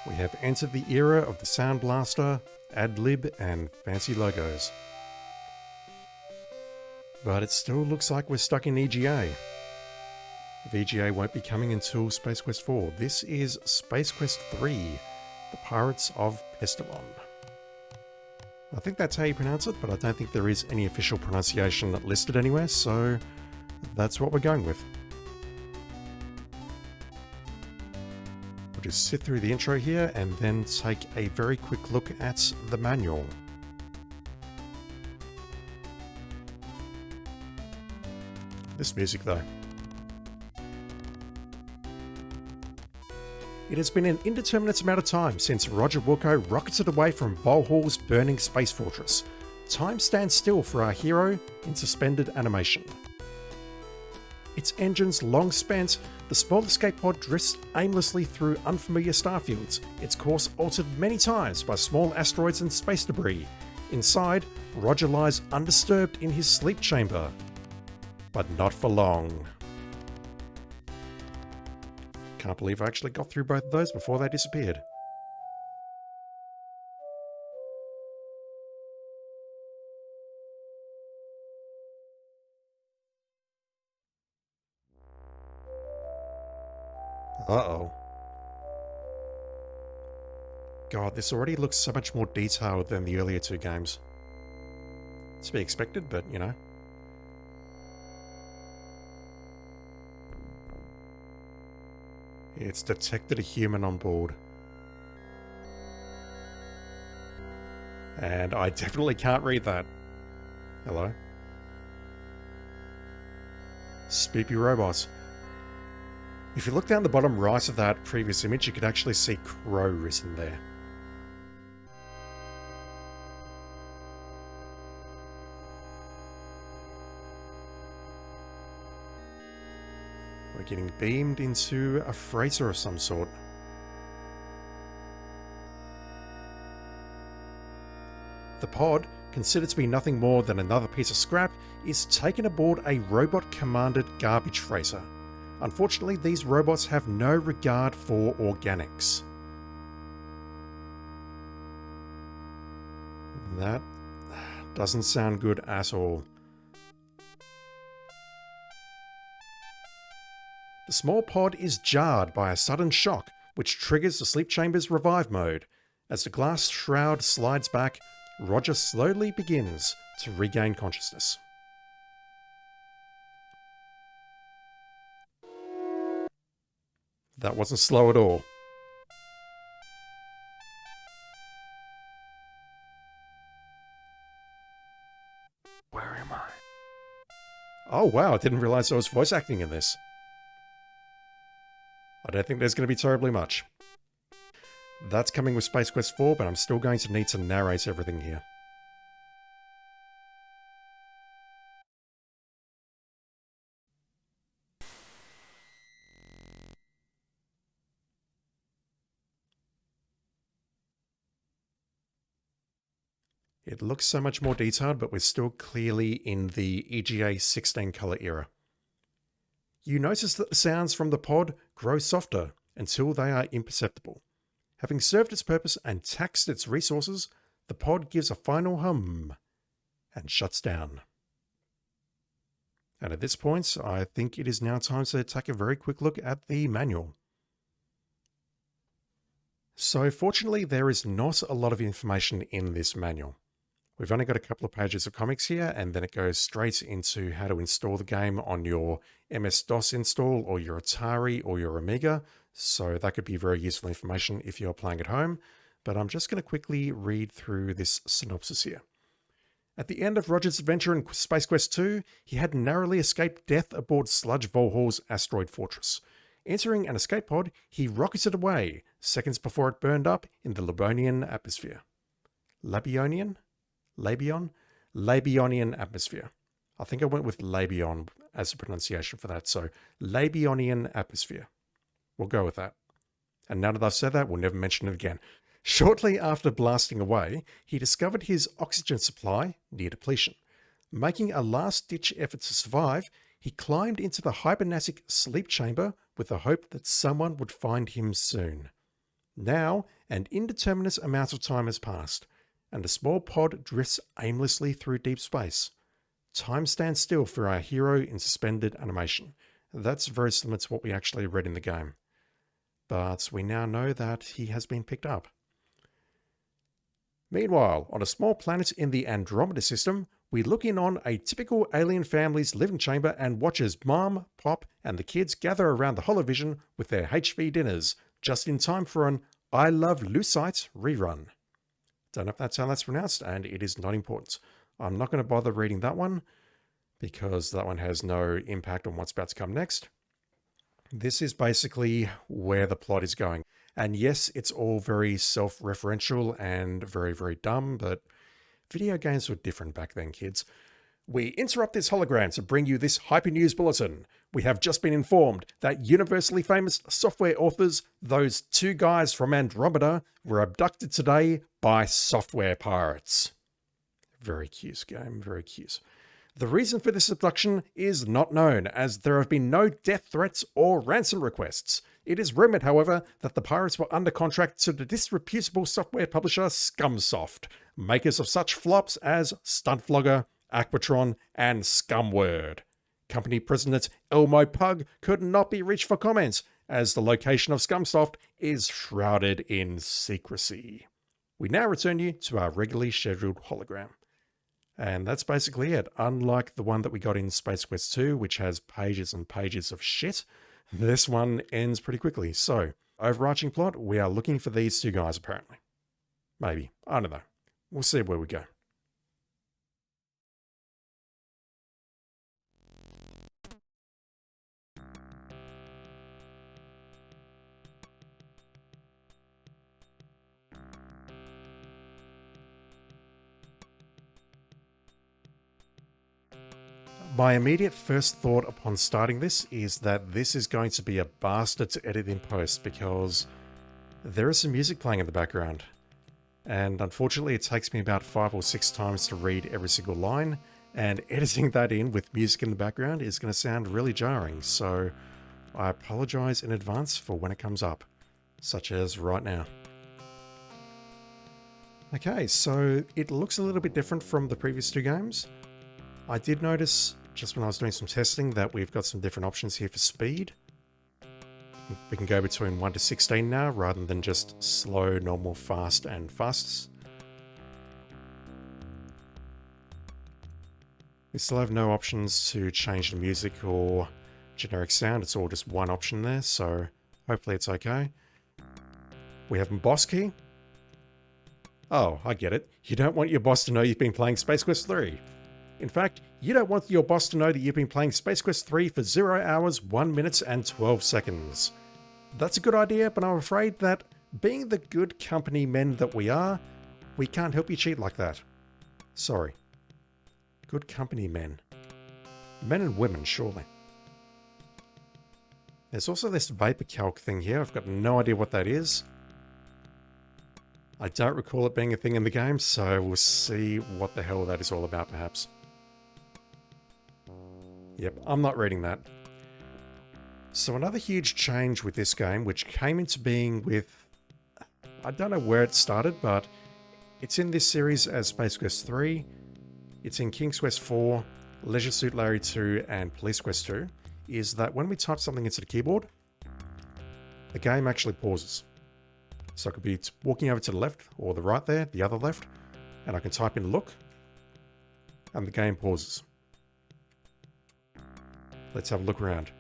We have entered the era of the Sound Blaster, ad-lib, and fancy logos. But it still looks like we're stuck in EGA. VGA won't be coming until Space Quest 4. This is Space Quest 3, The Pirates of Pestulon. I think that's how you pronounce it, but I don't think there is any official pronunciation listed anywhere, so that's what we're going with. We'll just sit through the intro here and then take a very quick look at the manual. This music though. It has been an indeterminate amount of time since Roger Wilco rocketed away from Volhall's burning space fortress. Time stands still for our hero in suspended animation. Its engines long spent, the small escape pod drifts aimlessly through unfamiliar starfields, its course altered many times by small asteroids and space debris. Inside, Roger lies undisturbed in his sleep chamber. But not for long. Can't believe I actually got through both of those before they disappeared. Uh-oh. God, this already looks so much more detailed than the earlier two games. It's to be expected, but you know. It's detected a human on board. And I definitely can't read that. Hello? Spoopy robots. If you look down the bottom right of that previous image, you could actually see Crow written there. We're getting beamed into a freighter of some sort. The pod, considered to be nothing more than another piece of scrap, is taken aboard a robot-commanded garbage freighter. Unfortunately, these robots have no regard for organics. That doesn't sound good at all. The small pod is jarred by a sudden shock, which triggers the sleep chamber's revive mode. As the glass shroud slides back, Roger slowly begins to regain consciousness. That wasn't slow at all. Where am I? Oh wow, I didn't realize I was voice acting in this. I don't think there's going to be terribly much. That's coming with Space Quest 4, but I'm still going to need to narrate everything here. It looks so much more detailed, but we're still clearly in the EGA 16 color era. You notice that the sounds from the pod grow softer until they are imperceptible. Having served its purpose and taxed its resources, the pod gives a final hum and shuts down. And at this point, I think it is now time to take a very quick look at the manual. So fortunately, there is not a lot of information in this manual. We've only got a couple of pages of comics here, and then it goes straight into how to install the game on your MS-DOS install or your Atari or your Amiga, so that could be very useful information if you're playing at home, but I'm just going to quickly read through this synopsis here. At the end of Roger's adventure in Space Quest 2, he had narrowly escaped death aboard Sludge Volhall's asteroid fortress. Entering an escape pod, he rocketed away, seconds before it burned up in the Labonian atmosphere. Labionian atmosphere. I think I went with Labion as a pronunciation for that, so Labionian atmosphere. We'll go with that. And now that I've said that, we'll never mention it again. Shortly after blasting away, he discovered his oxygen supply near depletion. Making a last-ditch effort to survive, he climbed into the hibernatic sleep chamber with the hope that someone would find him soon. Now, An indeterminate amount of time has passed, and the small pod drifts aimlessly through deep space. Time stands still for our hero in suspended animation. That's very similar to what we actually read in the game. But we now know that he has been picked up. Meanwhile, on a small planet in the Andromeda system, we look in on a typical alien family's living chamber and watch as Mom, Pop, and the kids gather around the holovision with their HV dinners, just in time for an I Love Lucite rerun. Don't know if that's how that's pronounced, and it is not important. I'm not going to bother reading that one, because that one has no impact on what's about to come next. This is basically where the plot is going. And yes, it's all very self-referential and very, very dumb, but video games were different back then, kids. We interrupt this hologram to bring you this hyper news bulletin. We have just been informed that universally famous software authors, those two guys from Andromeda, were abducted today by software pirates. Very cute game, very cute. The reason for this abduction is not known, as there have been no death threats or ransom requests. It is rumored, however, that the pirates were under contract to the disreputable software publisher Scumsoft, makers of such flops as Stuntflogger, Aquatron, and Scumword. Company president Elmo Pug could not be reached for comment, as the location of Scumsoft is shrouded in secrecy. We now return you to our regularly scheduled hologram. And that's basically it. Unlike the one that we got in Space Quest 2, which has pages and pages of shit, this one ends pretty quickly. So, overarching plot, we are looking for these two guys, apparently. Maybe. I don't know. We'll see where we go. My immediate first thought upon starting this is that this is going to be a bastard to edit in post, because there is some music playing in the background. And unfortunately, it takes me about 5 or 6 times to read every single line, and editing that in with music in the background is going to sound really jarring, so I apologize in advance for when it comes up, such as right now. Okay, so it looks a little bit different from the previous two games. I did notice, just when I was doing some testing, that we've got some different options here for speed. We can go between 1 to 16 now, rather than just slow, normal, fast, and fastest. We still have no options to change the music or generic sound. It's all just one option there, so hopefully it's okay. We have a boss key. Oh, I get it. You don't want your boss to know you've been playing Space Quest 3. In fact, you don't want your boss to know that you've been playing Space Quest 3 for 0 hours, 1 minute, and 12 seconds. That's a good idea, but I'm afraid that, being the good company men that we are, we can't help you cheat like that. Sorry. Good company men. Men and women, surely. There's also this vapor calc thing here. I've got no idea what that is. I don't recall it being a thing in the game, so we'll see what the hell that is all about, perhaps. Yep, I'm not reading that. So another huge change with this game, which came into being with... I don't know where it started, but it's in this series as Space Quest 3, it's in King's Quest 4, Leisure Suit Larry 2, and Police Quest 2, is that when we type something into the keyboard, the game actually pauses. So I could be walking over to the left, or the right there, the other left, and I can type in look, and the game pauses. Let's have a look around.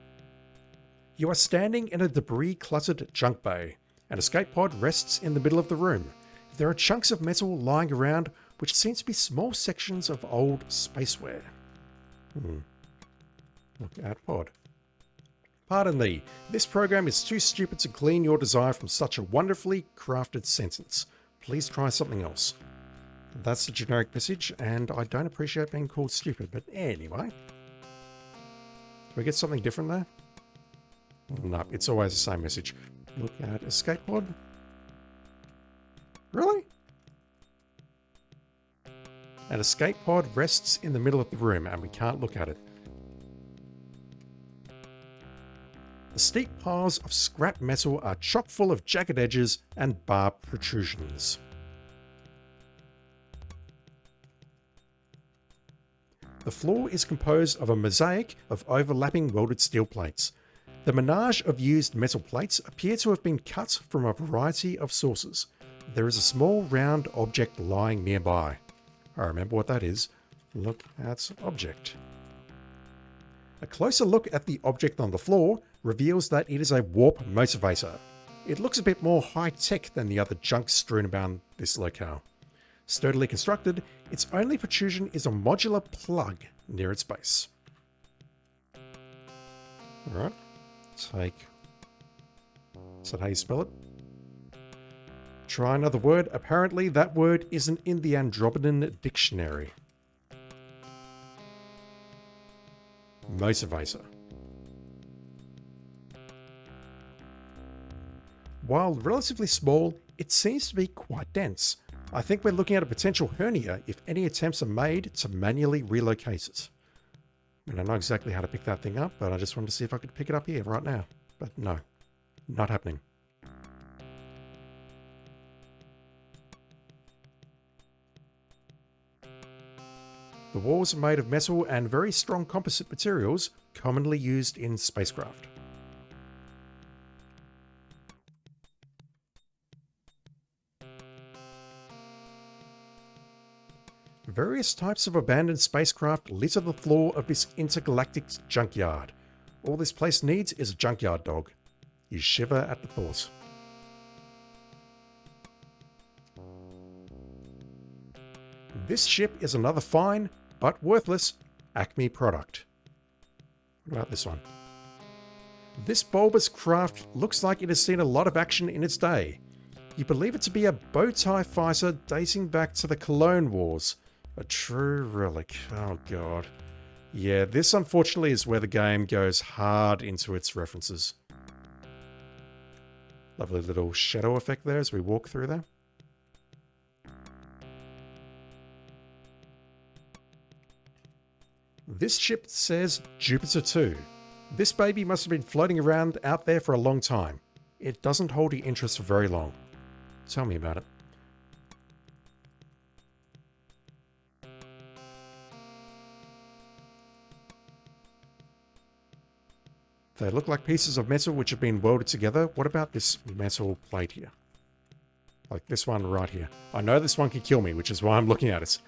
You are standing in a debris-cluttered junk bay. An escape pod rests in the middle of the room. There are chunks of metal lying around, which seem to be small sections of old spaceware. Look at pod. Pardon me, this program is too stupid to glean your desire from such a wonderfully crafted sentence. Please try something else. That's the generic message, and I don't appreciate being called stupid, but anyway. Do we get something different there? No, it's always the same message. Look at escape pod. Really? An escape pod rests in the middle of the room, and we can't look at it. The steep piles of scrap metal are chock full of jagged edges and barbed protrusions. The floor is composed of a mosaic of overlapping welded steel plates. The menage of used metal plates appear to have been cut from a variety of sources. There is a small round object lying nearby. I remember what that is. Look at object. A closer look at the object on the floor reveals that it is a warp motivator. It looks a bit more high-tech than the other junk strewn about this locale. Sturdily constructed, its only protrusion is a modular plug near its base. Alright, take... Is that how you spell it? Try another word. Apparently that word isn't in the Andromedan dictionary. Motivator. While relatively small, it seems to be quite dense. I think we're looking at a potential hernia if any attempts are made to manually relocate it. I mean, I know exactly how to pick that thing up, but I just wanted to see if I could pick it up here right now. But no, not happening. The walls are made of metal and very strong composite materials commonly used in spacecraft. Various types of abandoned spacecraft litter the floor of this intergalactic junkyard. All this place needs is a junkyard dog. You shiver at the thought. This ship is another fine, but worthless, Acme product. What about this one? This bulbous craft looks like it has seen a lot of action in its day. You believe it to be a bow tie fighter dating back to the Cologne Wars. A true relic. Oh god. Yeah, this unfortunately is where the game goes hard into its references. Lovely little shadow effect there as we walk through there. This ship says Jupiter 2. This baby must have been floating around out there for a long time. It doesn't hold your interest for very long. Tell me about it. They look like pieces of metal which have been welded together. What about this metal plate here? Like this one right here. I know this one can kill me, which is why I'm looking at it.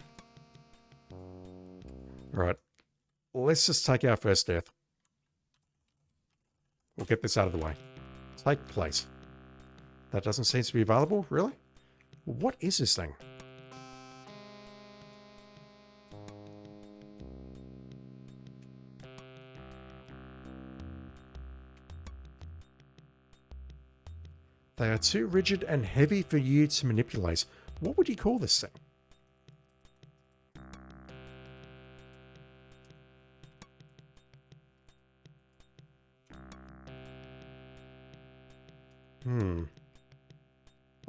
Alright. Let's just take our first death. We'll get this out of the way. Take place. That doesn't seem to be available, really? What is this thing? They are too rigid and heavy for you to manipulate. What would you call this thing?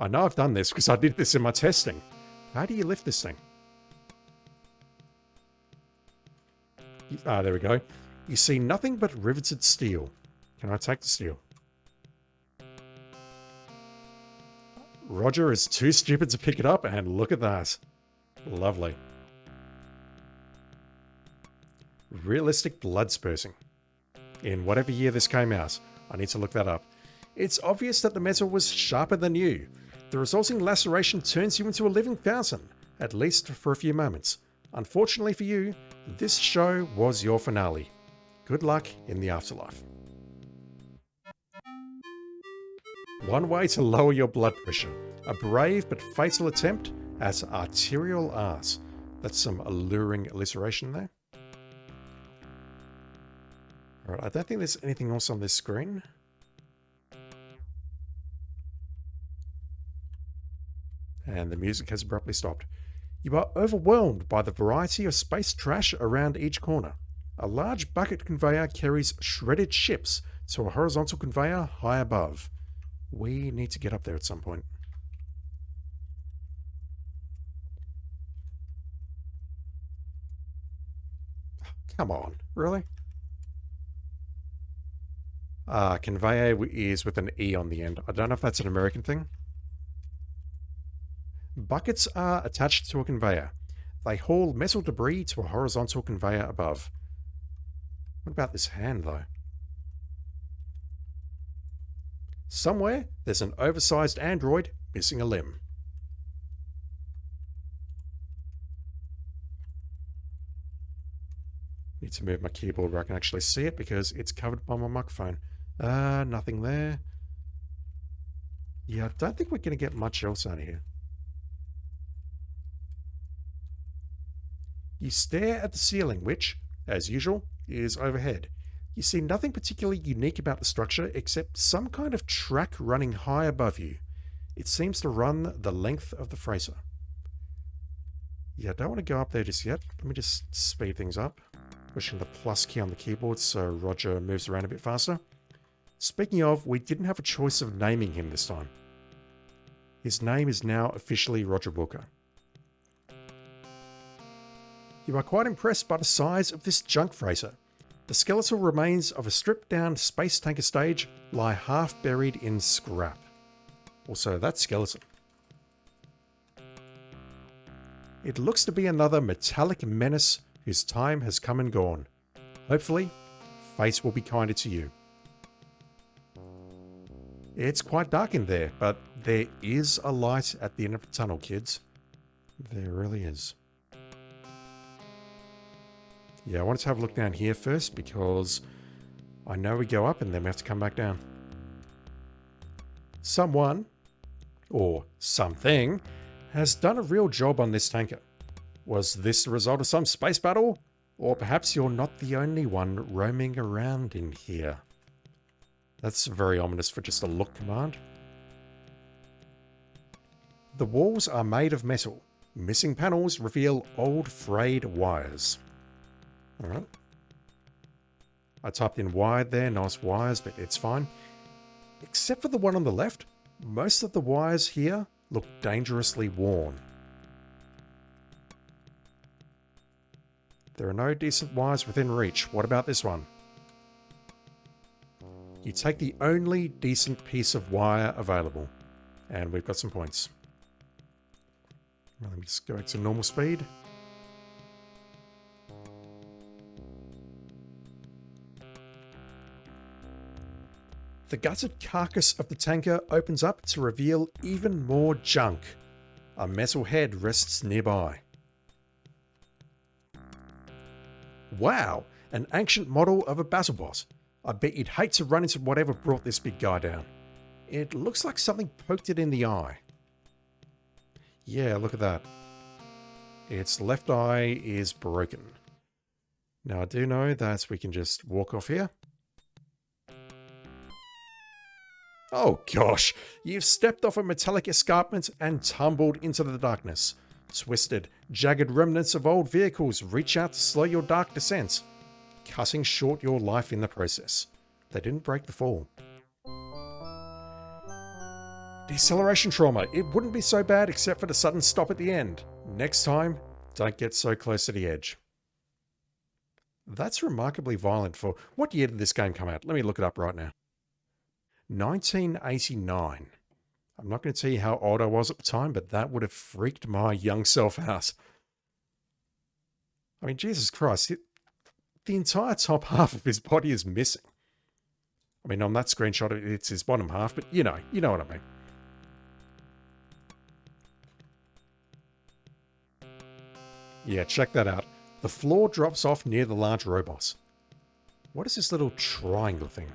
I know I've done this because I did this in my testing. How do you lift this thing? Ah, there we go. You see nothing but riveted steel. Can I take the steel? Roger is too stupid to pick it up, and look at that. Lovely. Realistic blood spurting. In whatever year this came out. I need to look that up. It's obvious that the metal was sharper than you. The resulting laceration turns you into a living fountain, at least for a few moments. Unfortunately for you, this show was your finale. Good luck in the afterlife. One way to lower your blood pressure. A brave but fatal attempt at arterial art. That's some alluring alliteration there. Alright, I don't think there's anything else on this screen. And the music has abruptly stopped. You are overwhelmed by the variety of space trash around each corner. A large bucket conveyor carries shredded ships to a horizontal conveyor high above. We need to get up there at some point. Come on, really? Conveyor is with an E on the end. I don't know if that's an American thing. Buckets are attached to a conveyor. They haul metal debris to a horizontal conveyor above. What about this hand, though? Somewhere, there's an oversized android missing a limb. Need to move my keyboard where I can actually see it because it's covered by my microphone. Nothing there. Yeah, I don't think we're going to get much else out of here. You stare at the ceiling, which, as usual, is overhead. You see nothing particularly unique about the structure except some kind of track running high above you. It seems to run the length of the Fraser. Yeah, I don't want to go up there just yet. Let me just speed things up. Pushing the plus key on the keyboard so Roger moves around a bit faster. Speaking of, we didn't have a choice of naming him this time. His name is now officially Roger Booker. You are quite impressed by the size of this junk freighter. The skeletal remains of a stripped-down space tanker stage lie half buried in scrap. Also, that skeleton. It looks to be another metallic menace whose time has come and gone. Hopefully, fate will be kinder to you. It's quite dark in there, but there is a light at the end of the tunnel, kids. There really is. Yeah, I wanted to have a look down here first because I know we go up and then we have to come back down. Someone, or something, has done a real job on this tanker. Was this the result of some space battle? Or perhaps you're not the only one roaming around in here. That's very ominous for just a look command. The walls are made of metal. Missing panels reveal old frayed wires. Alright. I typed in wired there, nice wires, but it's fine. Except for the one on the left, most of the wires here look dangerously worn. There are no decent wires within reach. What about this one? You take the only decent piece of wire available. And we've got some points. Let me just go back to normal speed. The gutted carcass of the tanker opens up to reveal even more junk. A metal head rests nearby. Wow, an ancient model of a battle boss. I bet you'd hate to run into whatever brought this big guy down. It looks like something poked it in the eye. Yeah, look at that. Its left eye is broken. Now I do know that we can just walk off here. Oh gosh, you've stepped off a metallic escarpment and tumbled into the darkness. Twisted, jagged remnants of old vehicles reach out to slow your dark descent, cutting short your life in the process. They didn't break the fall. Deceleration trauma. It wouldn't be so bad except for the sudden stop at the end. Next time, don't get so close to the edge. That's remarkably violent for... What year did this game come out? Let me look it up right now. 1989. I'm not going to tell you how old I was at the time, but that would have freaked my young self out. I mean, Jesus Christ, the entire top half of his body is missing. I mean, on that screenshot, it's his bottom half, but you know what I mean. Yeah, check that out. The floor drops off near the large robot. What is this little triangle thing?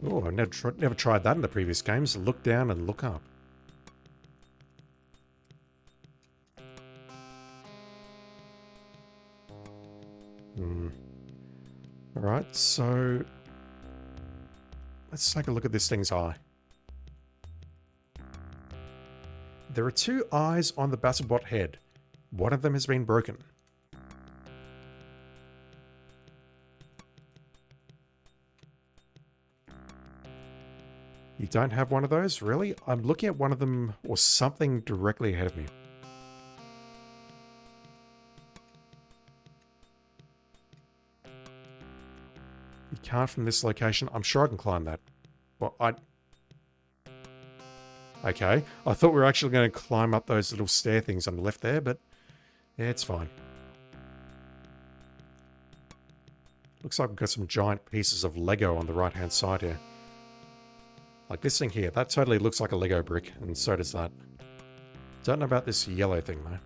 Oh, I've never tried that in the previous games. Look down and look up. Alright, so... let's take a look at this thing's eye. There are two eyes on the Battlebot head. One of them has been broken. You don't have one of those? Really? I'm looking at one of them or something directly ahead of me. can't from this location. I'm sure I can climb that. Well, okay, I thought we were actually going to climb up those little stair things on the left there, but yeah, it's fine. Looks like we've got some giant pieces of Lego on the right-hand side here. Like this thing here, that totally looks like a Lego brick, and so does that. Don't know about this yellow thing, though.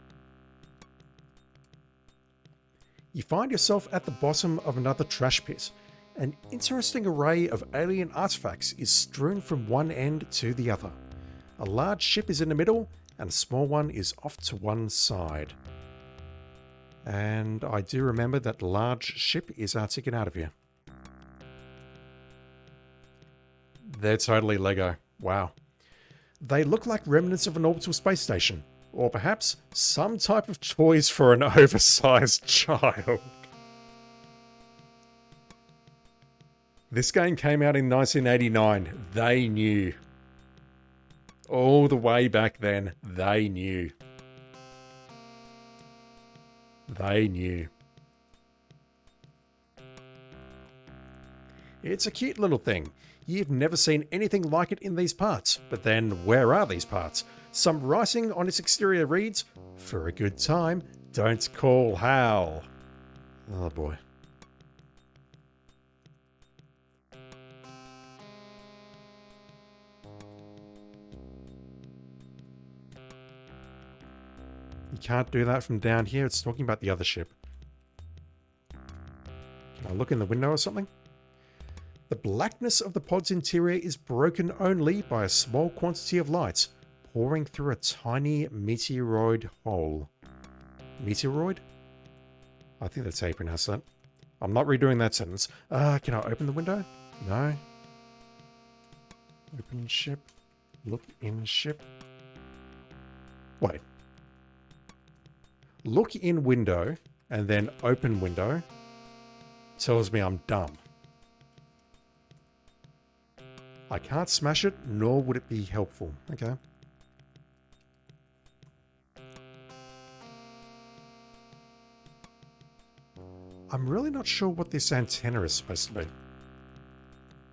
You find yourself at the bottom of another trash pit. An interesting array of alien artifacts is strewn from one end to the other. A large ship is in the middle, and a small one is off to one side. And I do remember that the large ship is our ticket out of here. They're totally Lego. Wow. They look like remnants of an orbital space station, or perhaps some type of toys for an oversized child. This game came out in 1989. They knew. All the way back then, they knew. They knew. It's a cute little thing. You've never seen anything like it in these parts. But then, where are these parts? Some writing on its exterior reads, "For a good time, don't call Hal." Oh boy. You can't do that from down here. It's talking about the other ship. Can I look in the window or something? The blackness of the pod's interior is broken only by a small quantity of light pouring through a tiny meteoroid hole. Meteoroid? I think that's how you pronounce that. I'm not redoing that sentence. Can I open the window? No. Open ship. Look in ship. Wait. Look in window and then open window tells me I'm dumb. I can't smash it, nor would it be helpful. Okay. I'm really not sure what this antenna is supposed to be.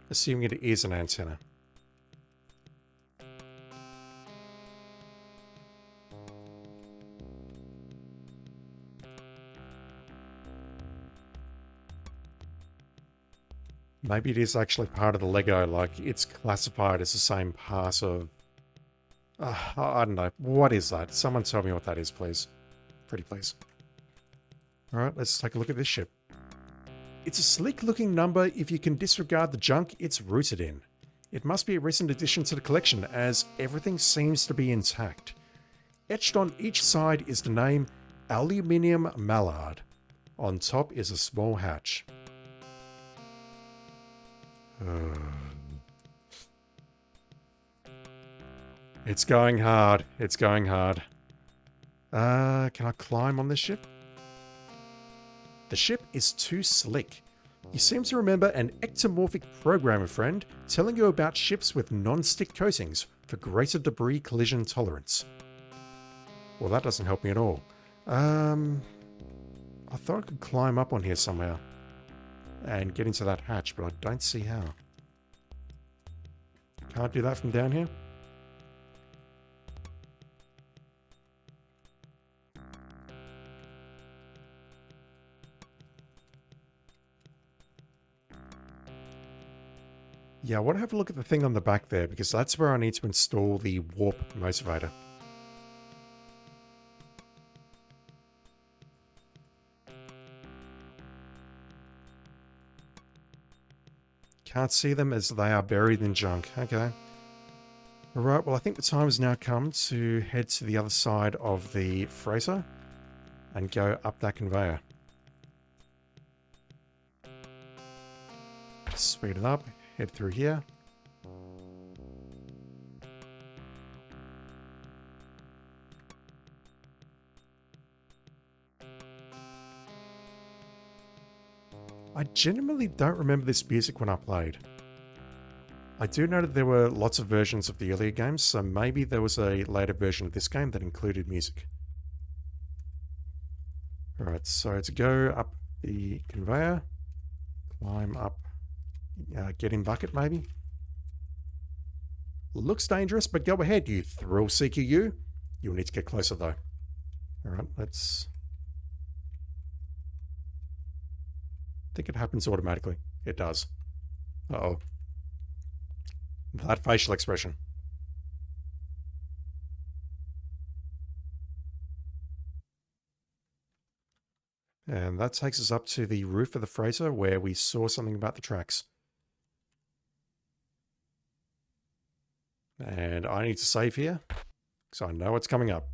Assuming it is an antenna. Maybe it is actually part of the Lego, like it's classified as the same part of... I don't know. What is that? Someone tell me what that is, please. Pretty please. Alright, let's take a look at this ship. It's a sleek-looking number if you can disregard the junk it's rooted in. It must be a recent addition to the collection, as everything seems to be intact. Etched on each side is the name Aluminium Mallard. On top is a small hatch. It's going hard. It's going hard. Can I climb on this ship? The ship is too slick. You seem to remember an ectomorphic programmer friend telling you about ships with non-stick coatings for greater debris collision tolerance. Well, that doesn't help me at all. I thought I could climb up on here somehow and get into that hatch, but I don't see how. Can't do that from down here? Yeah, I want to have a look at the thing on the back there, because that's where I need to install the warp motivator. Can't see them as they are buried in junk. Okay. Alright, well I think the time has now come to head to the other side of the freighter and go up that conveyor. Speed it up, head through here. I genuinely don't remember this music when I played. I do know that there were lots of versions of the earlier games, so maybe there was a later version of this game that included music. Alright, so to go up the conveyor, climb up Get in bucket, maybe. Looks dangerous, but go ahead, you thrill seeker, you. You'll need to get closer, though. All right, let's... I think it happens automatically. It does. Uh-oh. That facial expression. And that takes us up to the roof of the freighter where we saw something about the tracks. And I need to save here because I know what's coming up.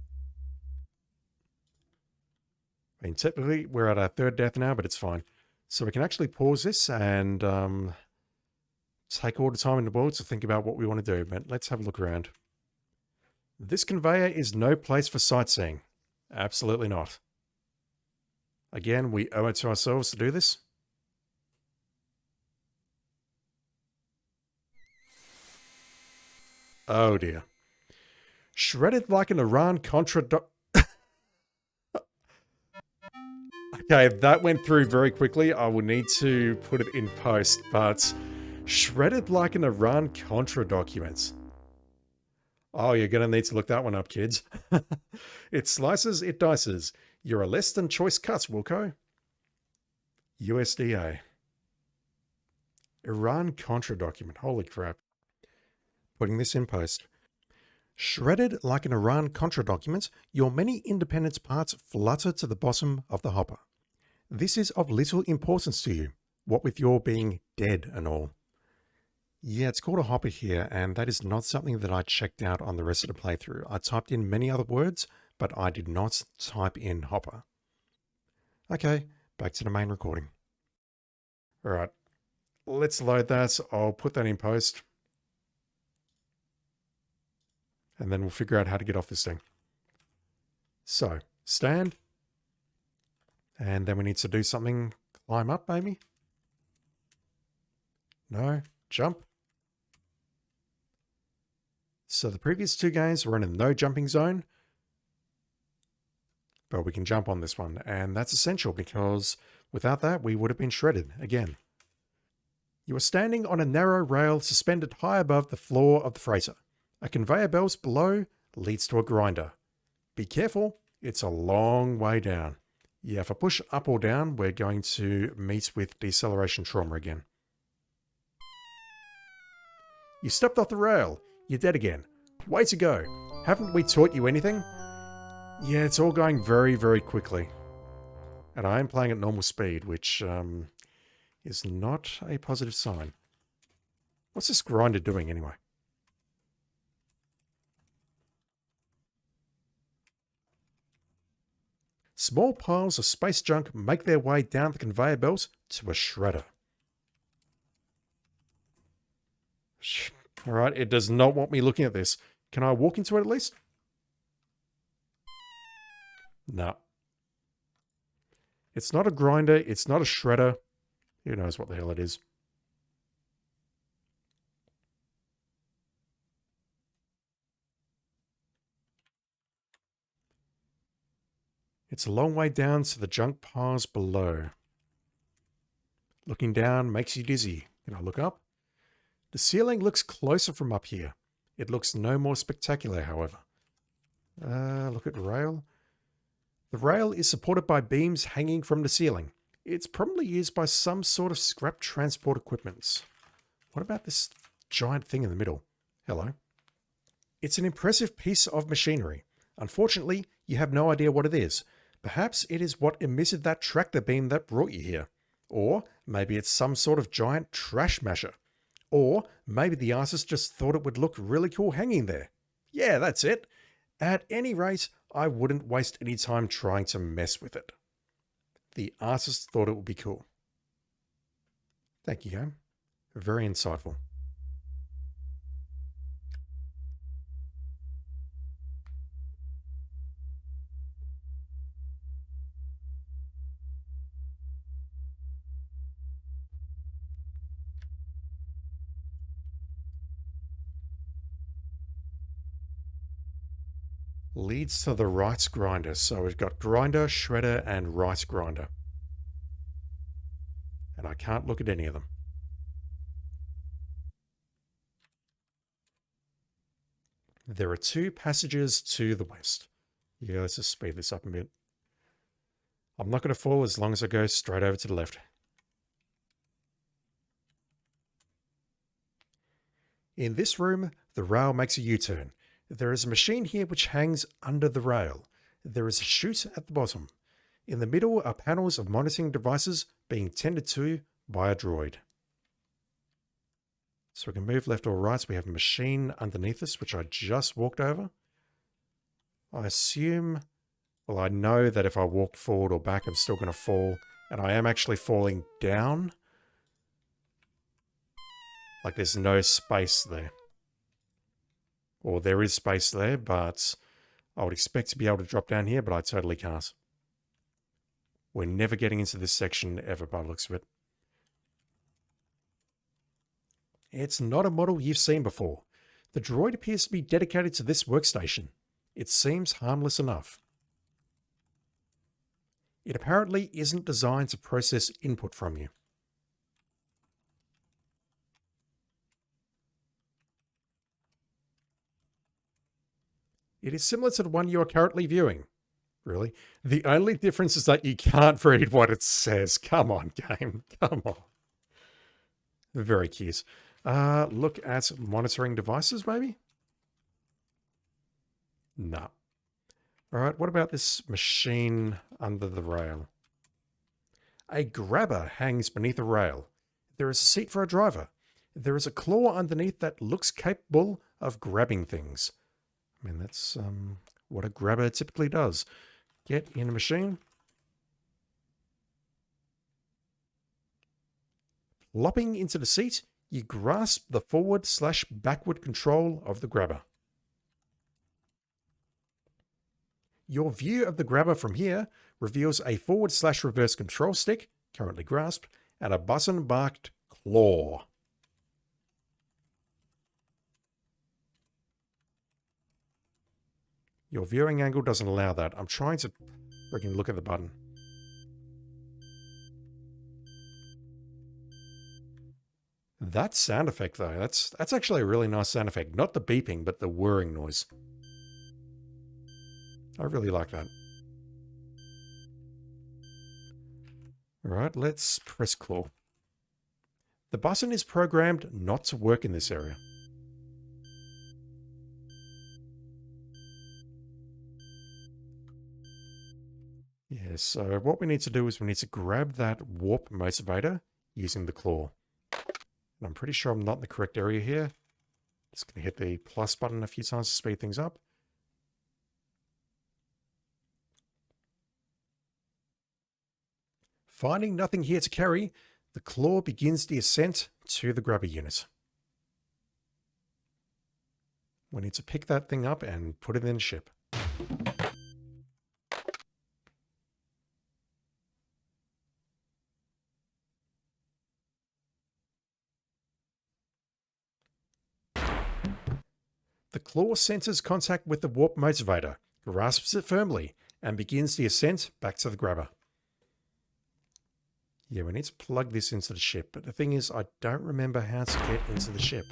I mean, typically we're at our third death now, but it's fine. So we can actually pause this and take all the time in the world to think about what we want to do. But let's have a look around. This conveyor is no place for sightseeing. Absolutely not. Again, we owe it to ourselves to do this. Oh dear. Shredded like an Iran-Contra... Okay, that went through very quickly. I will need to put it in post, but... Shredded like an Iran-Contra document. Oh, you're going to need to look that one up, kids. It slices, it dices. You're a less than choice cut, Wilco. USDA. Iran-Contra document. Holy crap. Putting this in post. Shredded like an Iran-Contra document, your many independence parts flutter to the bottom of the hopper. This is of little importance to you, what with your being dead and all. Yeah, it's called a hopper here, and that is not something that I checked out on the rest of the playthrough. I typed in many other words, but I did not type in hopper. Okay, back to the main recording. All right, let's load that. I'll put that in post. And then we'll figure out how to get off this thing. So, stand. And then we need to do something. Climb up, maybe? No. Jump. So the previous two games were in a no jumping zone. But we can jump on this one. And that's essential because without that, we would have been shredded again. You are standing on a narrow rail suspended high above the floor of the freighter. A conveyor belt below leads to a grinder. Be careful, it's a long way down. Yeah, if I push up or down, we're going to meet with deceleration trauma again. You stepped off the rail. You're dead again. Way to go. Haven't we taught you anything? Yeah, it's all going very, very quickly. And I am playing at normal speed, which is not a positive sign. What's this grinder doing anyway? Small piles of space junk make their way down the conveyor belt to a shredder. Alright, it does not want me looking at this. Can I walk into it at least? No. It's not a grinder, it's not a shredder. Who knows what the hell it is. It's a long way down to the junk piles below. Looking down makes you dizzy. Can I look up? The ceiling looks closer from up here. It looks no more spectacular, however. Look at the rail. The rail is supported by beams hanging from the ceiling. It's probably used by some sort of scrap transport equipment. What about this giant thing in the middle? Hello. It's an impressive piece of machinery. Unfortunately, you have no idea what it is. Perhaps it is what emitted that tractor beam that brought you here. Or maybe it's some sort of giant trash masher. Or maybe the artist just thought it would look really cool hanging there. Yeah, that's it. At any rate, I wouldn't waste any time trying to mess with it. The artist thought it would be cool. Thank you, game. Very insightful. Leads to the right grinder. So we've got grinder, shredder, and right grinder. And I can't look at any of them. There are 2 passages to the west. Yeah, let's just speed this up a bit. I'm not going to fall as long as I go straight over to the left. In this room, the rail makes a U-turn. There is a machine here which hangs under the rail. There is a chute at the bottom. In the middle are panels of monitoring devices being tended to by a droid. So we can move left or right. So we have a machine underneath us, which I just walked over. I assume, well, I know that if I walk forward or back, I'm still going to fall. And I am actually falling down. Like there's no space there. Or there is space there, but I would expect to be able to drop down here, but I totally can't. We're never getting into this section ever by the looks of it. It's not a model you've seen before. The droid appears to be dedicated to this workstation. It seems harmless enough. It apparently isn't designed to process input from you. It is similar to the one you are currently viewing. Really? The only difference is that you can't read what it says. Come on, game. Come on. Very cute. Look at monitoring devices, maybe? No. All right, what about this machine under the rail? A grabber hangs beneath a rail. There is a seat for a driver. There is a claw underneath that looks capable of grabbing things. I mean, that's what a grabber typically does. Get in a machine. Plopping into the seat, you grasp the forward/backward control of the grabber. Your view of the grabber from here reveals a forward/reverse control stick, currently grasped, and a button-marked claw. Your viewing angle doesn't allow that. I'm trying to freaking look at the button. That sound effect, though, that's actually a really nice sound effect. Not the beeping, but the whirring noise. I really like that. All right, let's press claw. The button is programmed not to work in this area. Yeah, so what we need to do is we need to grab that warp motivator using the claw. And I'm pretty sure I'm not in the correct area here. Just going to hit the plus button a few times to speed things up. Finding nothing here to carry, the claw begins the ascent to the grabber unit. We need to pick that thing up and put it in the ship. The claw senses contact with the warp motivator, grasps it firmly, and begins the ascent back to the grabber. Yeah, we need to plug this into the ship, but the thing is, I don't remember how to get into the ship.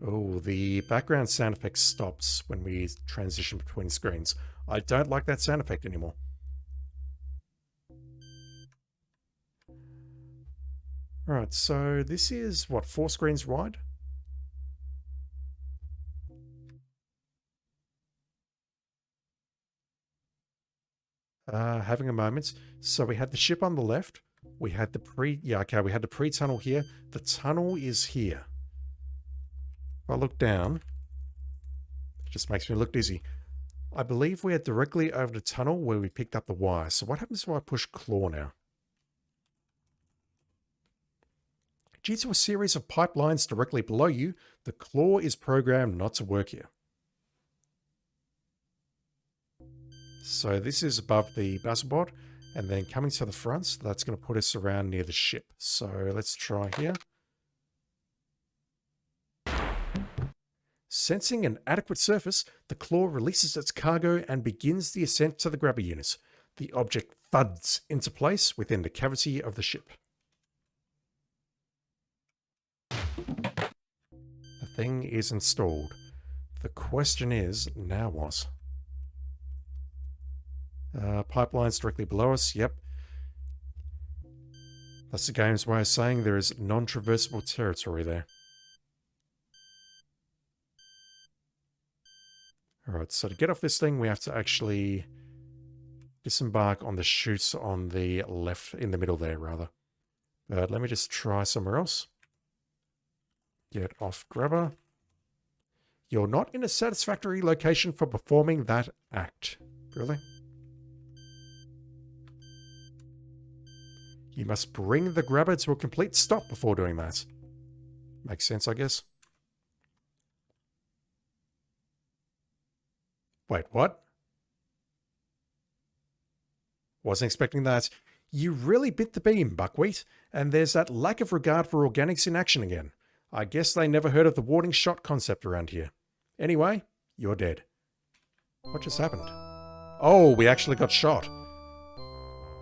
Oh, the background sound effect stops when we transition between screens. I don't like that sound effect anymore. Alright, so this is, what, 4 screens wide? Having a moment. So we had the ship on the left. We had the we had the pre-tunnel here. The tunnel is here. If I look down, it just makes me look dizzy. I believe we are directly over the tunnel where we picked up the wire. So what happens if I push claw now? Due to a series of pipelines directly below you, the claw is programmed not to work here. So this is above the Battlebot, and then coming to the front, that's going to put us around near the ship. So let's try here. Sensing an adequate surface, the claw releases its cargo and begins the ascent to the grabber unit. The object thuds into place within the cavity of the ship. thing is installed. The question is, now what? Pipelines directly below us, yep. That's the game's way of saying there is non-traversable territory there. Alright, so to get off this thing, we have to actually disembark on the chutes on the left, in the middle there, rather. But let me just try somewhere else. Get off grabber. You're not in a satisfactory location for performing that act. Really? You must bring the grabber to a complete stop before doing that. Makes sense, I guess. Wait, what? Wasn't expecting that. You really bit the beam, Buckwheat, and there's that lack of regard for organics in action again. I guess they never heard of the warding shot concept around here. Anyway, you're dead. What just happened? Oh, we actually got shot.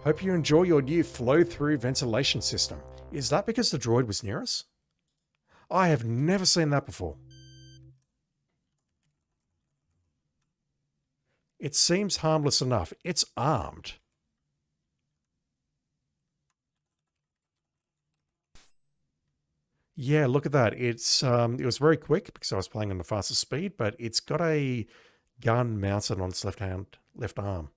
Hope you enjoy your new flow-through ventilation system. Is that because the droid was near us? I have never seen that before. It seems harmless enough. It's armed. Yeah, look at that. It was very quick because I was playing on the fastest speed, but it's got a gun mounted on its left arm.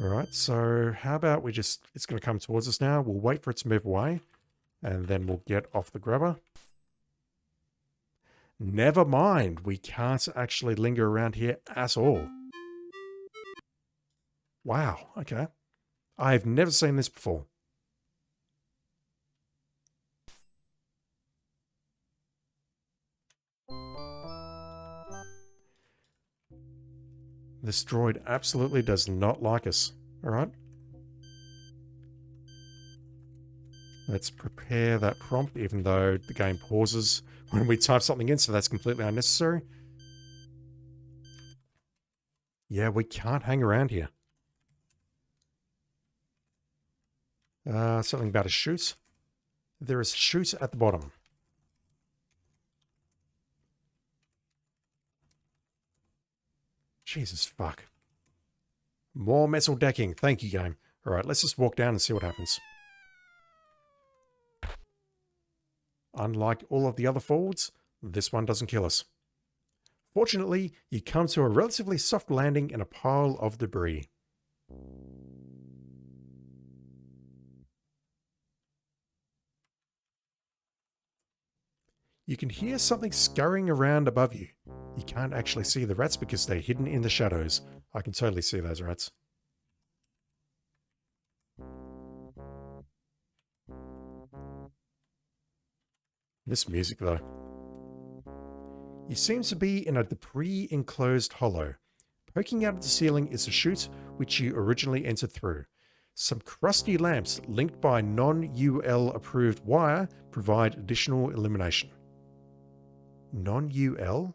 Alright, so how about it's going to come towards us now. We'll wait for it to move away, and then we'll get off the grabber. Never mind, we can't actually linger around here at all. Wow, okay. I've never seen this before. This droid absolutely does not like us. Alright. Let's prepare that prompt, even though the game pauses when we type something in, so that's completely unnecessary. Yeah, we can't hang around here. Something about a chute. There is a chute at the bottom. Jesus fuck. More metal decking. Thank you, game. Alright, let's just walk down and see what happens. Unlike all of the other forwards, this one doesn't kill us. Fortunately, you come to a relatively soft landing in a pile of debris. You can hear something scurrying around above you. You can't actually see the rats because they're hidden in the shadows. I can totally see those rats. This music, though. You seem to be in a debris-enclosed hollow. Poking out of the ceiling is a chute which you originally entered through. Some crusty lamps linked by non-UL approved wire provide additional illumination. Non-UL?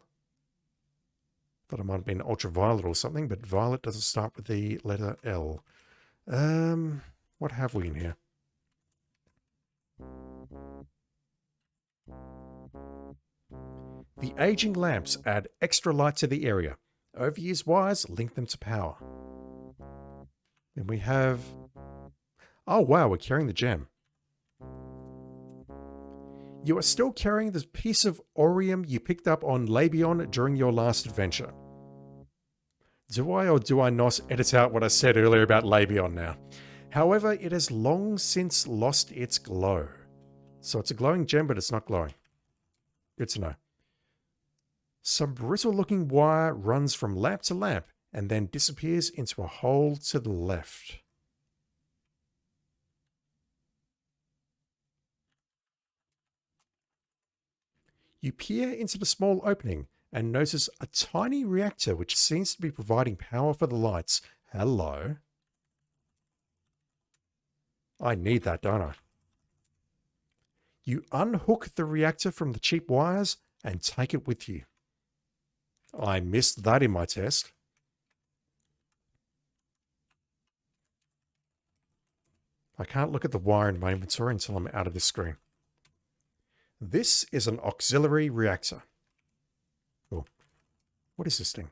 Thought it might have been ultraviolet or something, but violet doesn't start with the letter L. What have we in here? The aging lamps add extra light to the area. Overused wires link them to power. Then we have... Oh wow, we're carrying the gem. You are still carrying the piece of Orium you picked up on Labion during your last adventure. Do I or do I not edit out what I said earlier about Labion now? However, it has long since lost its glow. So it's a glowing gem, but it's not glowing. Good to know. Some brittle-looking wire runs from lamp to lamp and then disappears into a hole to the left. You peer into the small opening and notice a tiny reactor which seems to be providing power for the lights. Hello. I need that, don't I? You unhook the reactor from the cheap wires and take it with you. I missed that in my test. I can't look at the wire in my inventory until I'm out of this screen. This is an auxiliary reactor. Oh, what is this thing?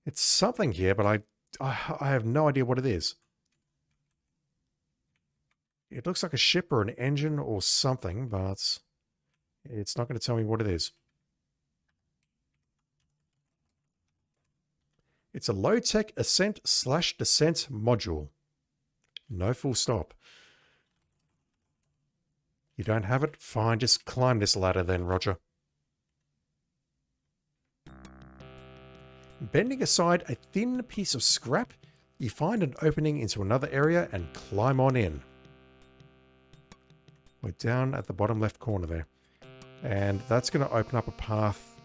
It's something here, but I have no idea what it is. It looks like a ship or an engine or something, but it's not going to tell me what it is. It's a low-tech ascent/descent module. No full stop. You don't have it? Fine, just climb this ladder then, Roger. Bending aside a thin piece of scrap, you find an opening into another area and climb on in. We're down at the bottom left corner there. And that's going to open up a path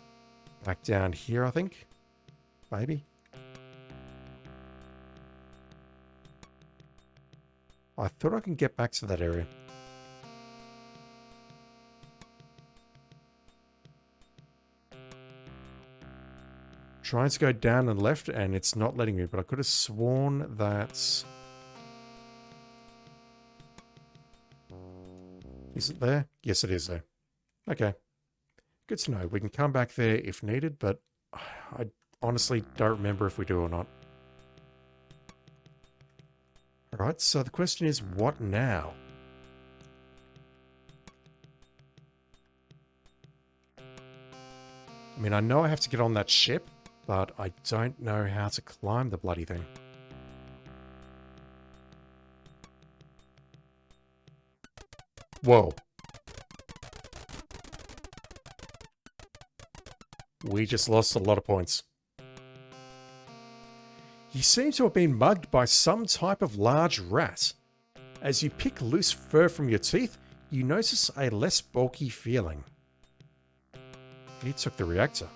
back down here, I think. Maybe. I thought I can get back to that area. Trying to go down and left, and it's not letting me, but I could have sworn that... Is it there? Yes, it is there. Okay. Good to know. We can come back there if needed, but I honestly don't remember if we do or not. Alright, so the question is, what now? I mean, I know I have to get on that ship, but I don't know how to climb the bloody thing. Whoa. We just lost a lot of points. You seem to have been mugged by some type of large rat. As you pick loose fur from your teeth, you notice a less bulky feeling. He took the reactor.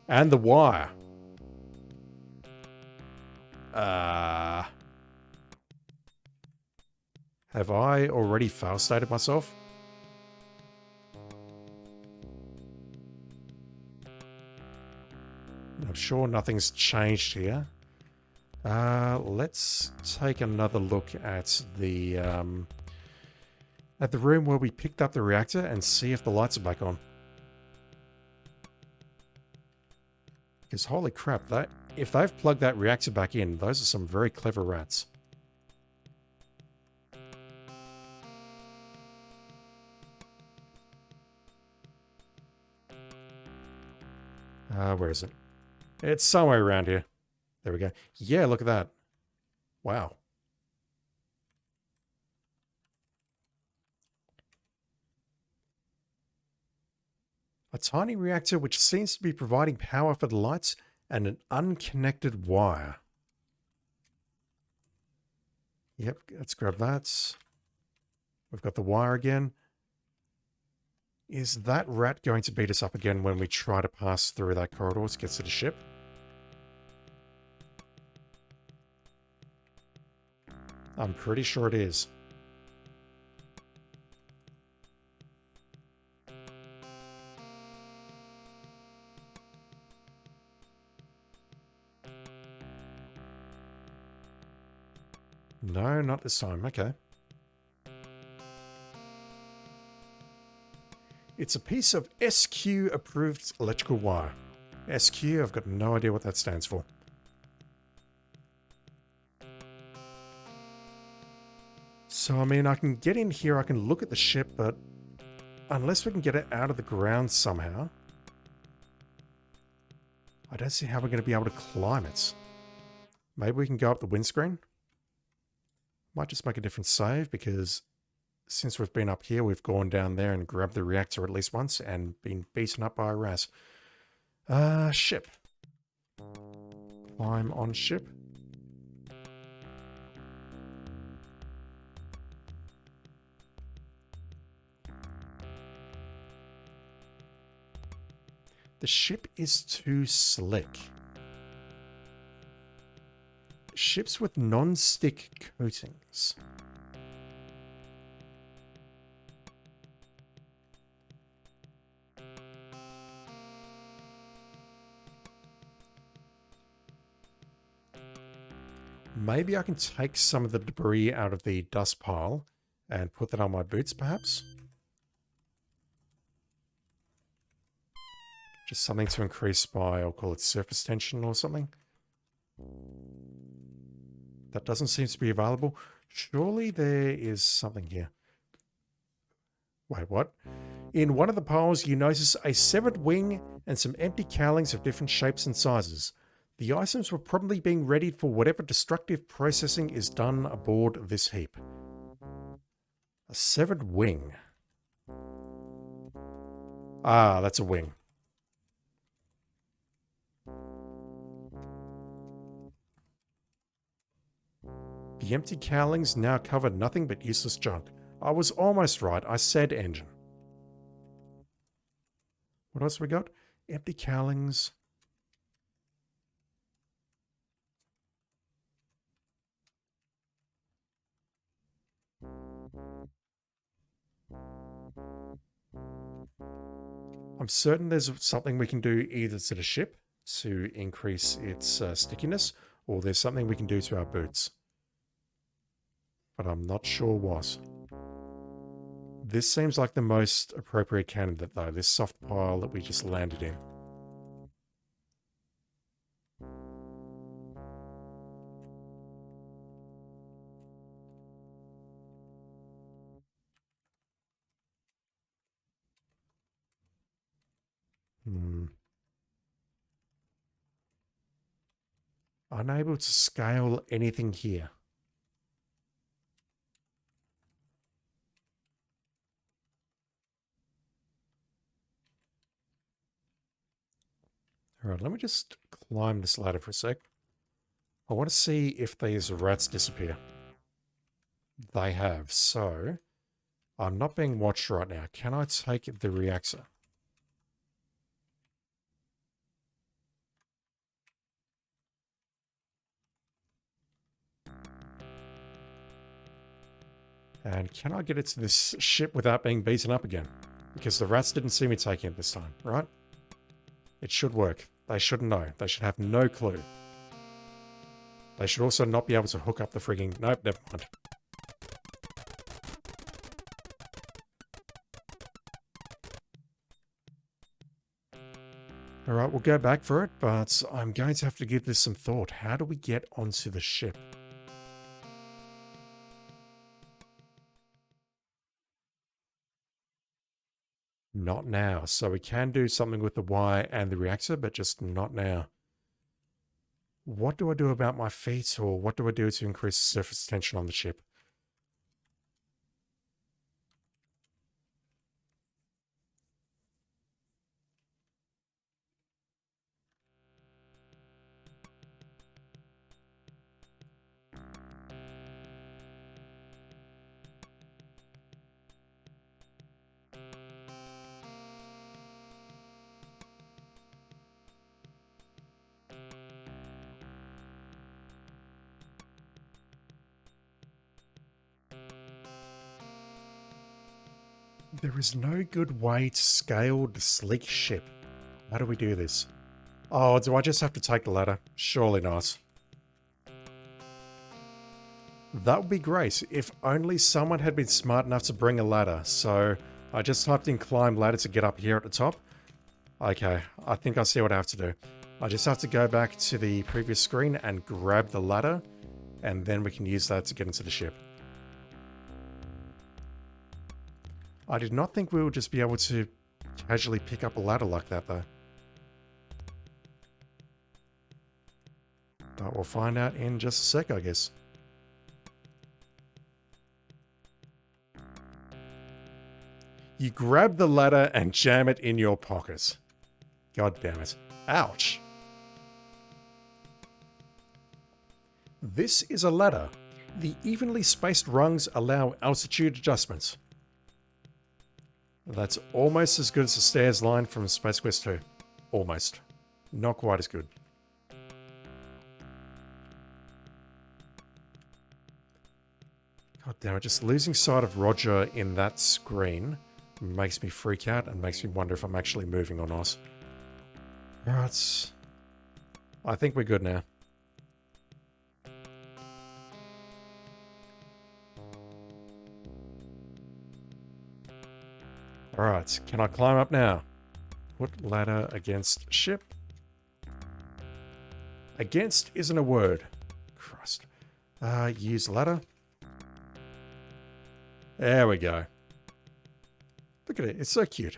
And the wire. Have I already fail-stated myself? I'm sure nothing's changed here. Let's take another look at the room where we picked up the reactor and see if the lights are back on. Because holy crap, if they've plugged that reactor back in, those are some very clever rats. Where is it? It's somewhere around here. There we go. Yeah, look at that. Wow. A tiny reactor which seems to be providing power for the lights and an unconnected wire. Yep, let's grab that. We've got the wire again. Is that rat going to beat us up again when we try to pass through that corridor to get to the ship? I'm pretty sure it is. No, not this time. Okay. It's a piece of SQ-approved electrical wire. SQ, I've got no idea what that stands for. So, I mean, I can get in here, I can look at the ship, but unless we can get it out of the ground somehow, I don't see how we're going to be able to climb it. Maybe we can go up the windscreen? Might just make a different save, because since we've been up here, we've gone down there and grabbed the reactor at least once and been beaten up by a rat. Ship. Climb on ship. The ship is too slick. Ships with non-stick coatings. Maybe I can take some of the debris out of the dust pile and put that on my boots, perhaps? Just something to increase by, I'll call it surface tension or something. That doesn't seem to be available. Surely there is something here. Wait, what? In one of the piles, you notice a severed wing and some empty cowlings of different shapes and sizes. The items were probably being readied for whatever destructive processing is done aboard this heap. A severed wing. Ah, that's a wing. The empty cowlings now covered nothing but useless junk. I was almost right. I said engine. What else we got? Empty cowlings. I'm certain there's something we can do either to the ship to increase its stickiness, or there's something we can do to our boots. But I'm not sure what. This seems like the most appropriate candidate, though, this soft pile that we just landed in. Unable to scale anything here. Alright, let me just climb this ladder for a sec. I want to see if these rats disappear. They have, so I'm not being watched right now. Can I take the reactor? And can I get it to this ship without being beaten up again? Because the rats didn't see me taking it this time, right? It should work. They shouldn't know. They should have no clue. They should also not be able to hook up the frigging... Nope, never mind. Alright, we'll go back for it, but I'm going to have to give this some thought. How do we get onto the ship? Not now. So we can do something with the wire and the reactor, but just not now. What do I do about my feet, or what do I do to increase the surface tension on the ship? There is no good way to scale the sleek ship. How do we do this? Oh, do I just have to take the ladder? Surely not. That would be great if only someone had been smart enough to bring a ladder. So I just typed in climb ladder to get up here at the top. Okay, I think I see what I have to do. I just have to go back to the previous screen and grab the ladder, and then we can use that to get into the ship. I did not think we would just be able to casually pick up a ladder like that, though. But we'll find out in just a sec, I guess. You grab the ladder and jam it in your pocket. God damn it. Ouch. This is a ladder. The evenly spaced rungs allow altitude adjustments. That's almost as good as the stairs line from Space Quest 2. Almost. Not quite as good. God damn it, just losing sight of Roger in that screen makes me freak out and makes me wonder if I'm actually moving or not. Right. I think we're good now. Alright, can I climb up now? Put ladder against ship. Against isn't a word. Christ. Use ladder. There we go. Look at it, it's so cute.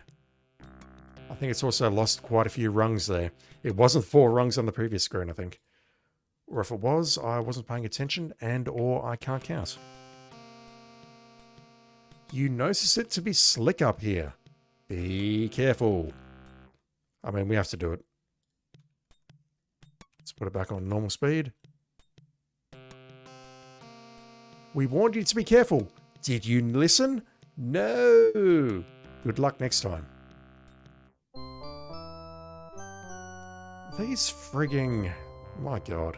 I think it's also lost quite a few rungs there. It wasn't 4 rungs on the previous screen, I think. Or if it was, I wasn't paying attention and or I can't count. You notice it to be slick up here. Be careful. I mean, we have to do it. Let's put it back on normal speed. We warned you to be careful. Did you listen? No. Good luck next time. These frigging... My God.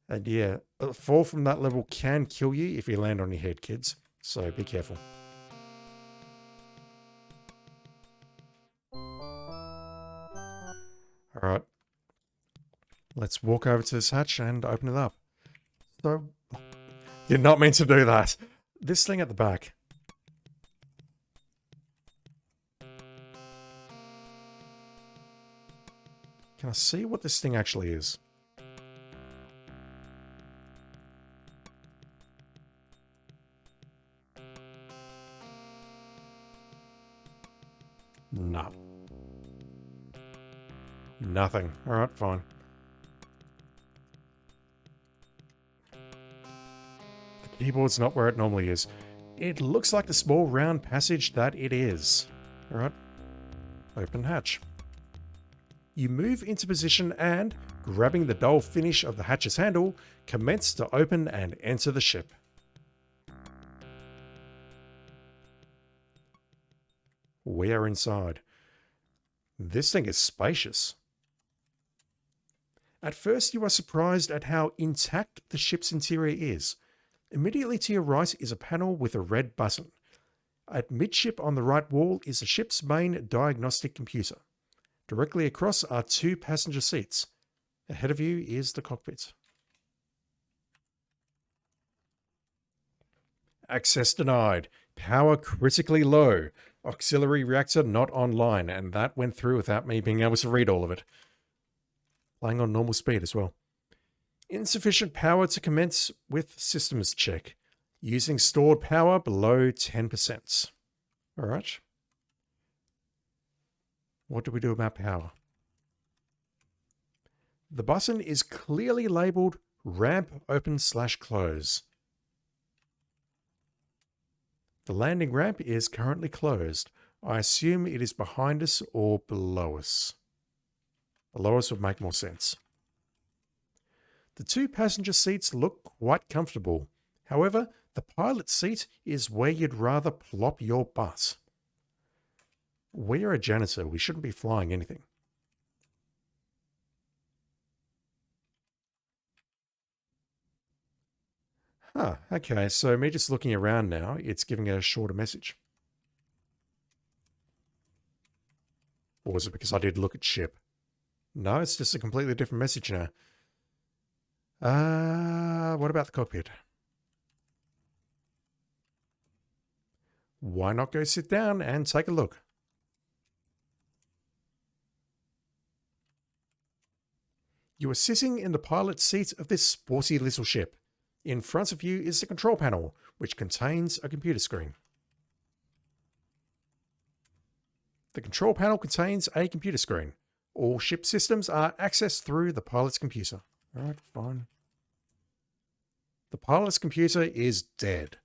And yeah, a fall from that level can kill you if you land on your head, kids. So be careful. Alright. Let's walk over to this hatch and open it up. So, you're not meant to do that. This thing at the back. Can I see what this thing actually is? No. Nothing. Alright, fine. The keyboard's not where it normally is. It looks like the small round passage that it is. Alright. Open hatch. You move into position and, grabbing the dull finish of the hatch's handle, commence to open and enter the ship. We are inside. This thing is spacious. At first you are surprised at how intact the ship's interior is. Immediately to your right is a panel with a red button. At midship on the right wall is the ship's main diagnostic computer. Directly across are 2 passenger seats. Ahead of you is the cockpit. Access denied. Power critically low. Auxiliary reactor not online, and that went through without me being able to read all of it. Playing on normal speed as well. Insufficient power to commence with systems check. Using stored power below 10%. Alright. What do we do about power? The button is clearly labeled ramp open/close. The landing ramp is currently closed. I assume it is behind us or below us. Below us would make more sense. The 2 passenger seats look quite comfortable. However, the pilot seat is where you'd rather plop your butt. We're a janitor. We shouldn't be flying anything. Huh, okay, so me just looking around now, it's giving a shorter message. Or was it because I did look at ship? No, it's just a completely different message now. What about the cockpit? Why not go sit down and take a look? You are sitting in the pilot's seat of this sporty little ship. In front of you is the control panel, which contains a computer screen. The control panel contains a computer screen. All ship systems are accessed through the pilot's computer. Alright, fine. The pilot's computer is dead.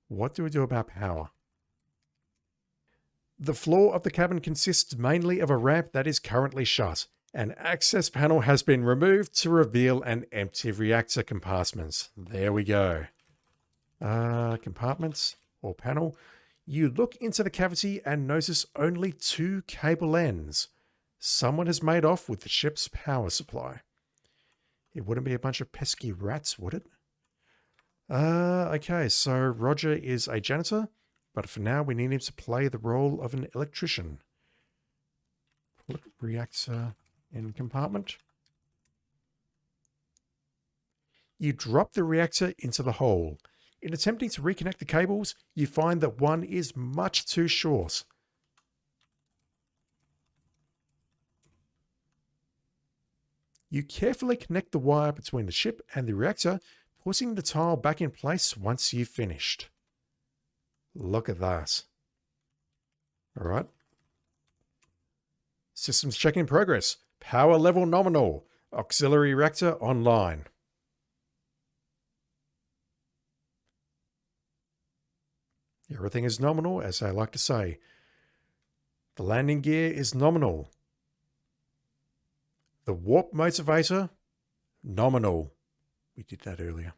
What do we do about power? The floor of the cabin consists mainly of a ramp that is currently shut. An access panel has been removed to reveal an empty reactor compartment. There we go. Compartments or panel. You look into the cavity and notice only 2 cable ends. Someone has made off with the ship's power supply. It wouldn't be a bunch of pesky rats, would it? Okay, so Roger is a janitor, but for now we need him to play the role of an electrician. Look, reactor in compartment. You drop the reactor into the hole. In attempting to reconnect the cables, you find that one is much too short. You carefully connect the wire between the ship and the reactor, putting the tile back in place once you've finished. Look at that. All right. Systems check in progress. Power level nominal. Auxiliary reactor online. Everything is nominal, as I like to say. The landing gear is nominal. The warp motivator, nominal. We did that earlier.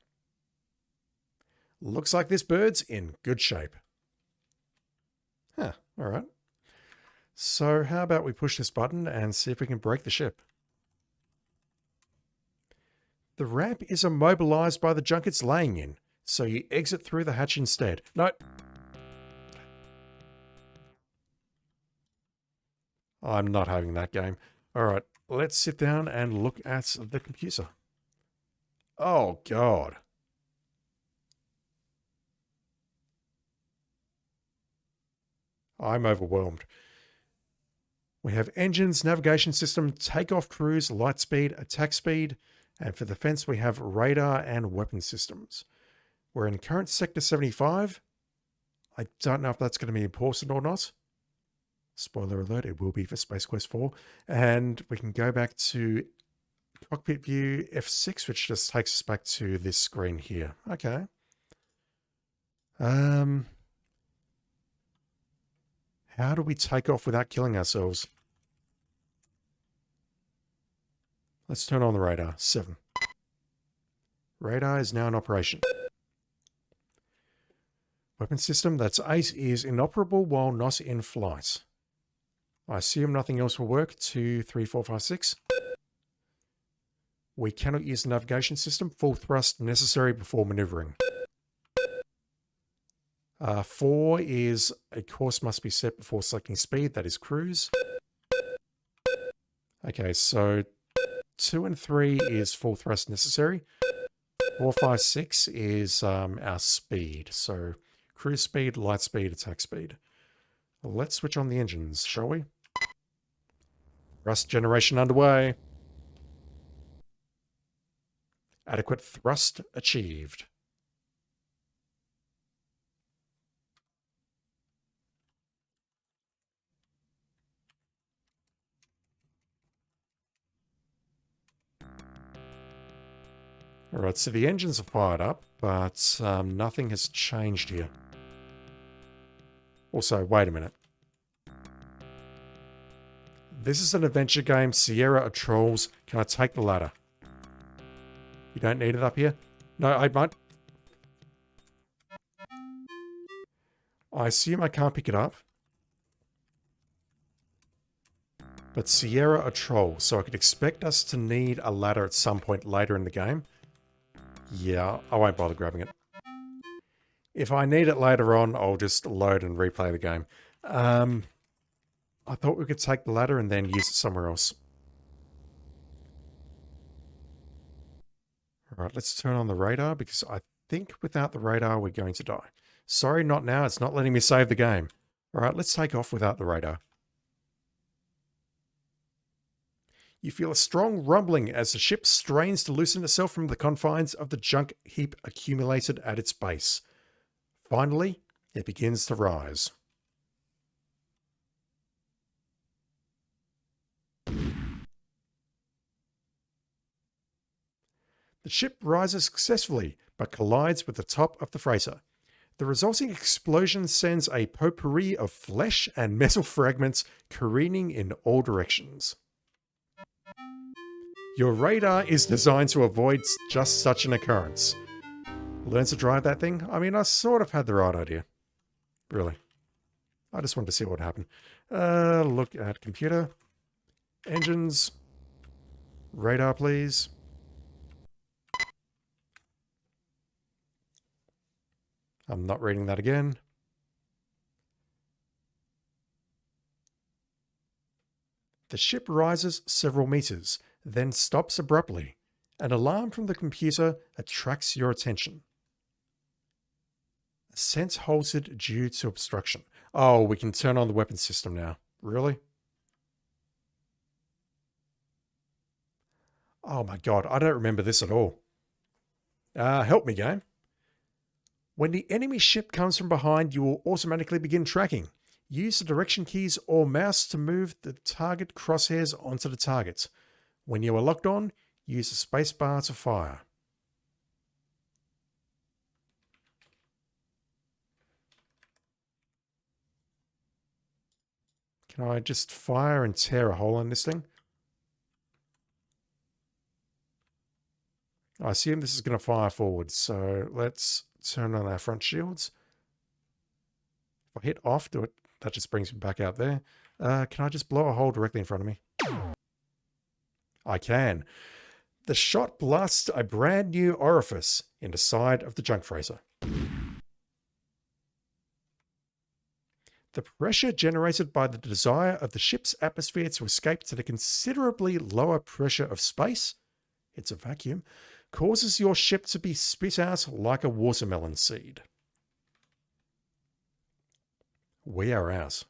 Looks like this bird's in good shape. Huh, all right. So how about we push this button and see if we can break the ship? The ramp is immobilized by the junk it's laying in, so you exit through the hatch instead. No. I'm not having that game. All right, let's sit down and look at the computer. Oh, God. I'm overwhelmed. We have engines, navigation system, takeoff, cruise, light speed, attack speed, and for defense we have radar and weapon systems. We're in current sector 75. I don't know if that's going to be important or not. Spoiler alert, it will be for Space Quest 4. And we can go back to cockpit view F6, which just takes us back to this screen here. Okay. How do we take off without killing ourselves? Let's turn on the radar. 7. Radar is now in operation. Weapon system, that's 8, is inoperable while not in flight. I assume nothing else will work. 2, 3, 4, 5, 6. We cannot use the navigation system. Full thrust necessary before maneuvering. 4 is a course must be set before selecting speed. That is cruise. Okay, so 2 and 3 is full thrust necessary. 4, 5, 6 is our speed. So cruise speed, light speed, attack speed. Let's switch on the engines, shall we? Thrust generation underway. Adequate thrust achieved. All right, so the engines are fired up, but nothing has changed here. Also, wait a minute. This is an adventure game. Sierra are trolls. Can I take the ladder? You don't need it up here? No, I might. I assume I can't pick it up. But Sierra are trolls, so I could expect us to need a ladder at some point later in the game. Yeah, I won't bother grabbing it. If I need it later on, I'll just load and replay the game. I thought we could take the ladder and then use it somewhere else. All right, let's turn on the radar because I think without the radar, we're going to die. Sorry, not now. It's not letting me save the game. All right, let's take off without the radar. You feel a strong rumbling as the ship strains to loosen itself from the confines of the junk heap accumulated at its base. Finally, it begins to rise. The ship rises successfully, but collides with the top of the freighter. The resulting explosion sends a potpourri of flesh and metal fragments careening in all directions. Your radar is designed to avoid just such an occurrence. Learn to drive that thing? I mean, I sort of had the right idea. Really. I just wanted to see what happened. Look at computer. Engines. Radar, please. I'm not reading that again. The ship rises several meters, then stops abruptly. An alarm from the computer attracts your attention. Ascent halted due to obstruction. Oh, we can turn on the weapon system now. Really? Oh my god, I don't remember this at all. Help me, game. When the enemy ship comes from behind, you will automatically begin tracking. Use the direction keys or mouse to move the target crosshairs onto the target. When you are locked on, use the spacebar to fire. Can I just fire and tear a hole in this thing? I assume this is going to fire forward, so let's turn on our front shields. If I hit off, do it. That just brings me back out there. Can I just blow a hole directly in front of me? I can. The shot blasts a brand new orifice in the side of the junk freighter. The pressure generated by the desire of the ship's atmosphere to escape to the considerably lower pressure of space, it's a vacuum, causes your ship to be spit out like a watermelon seed. We are out.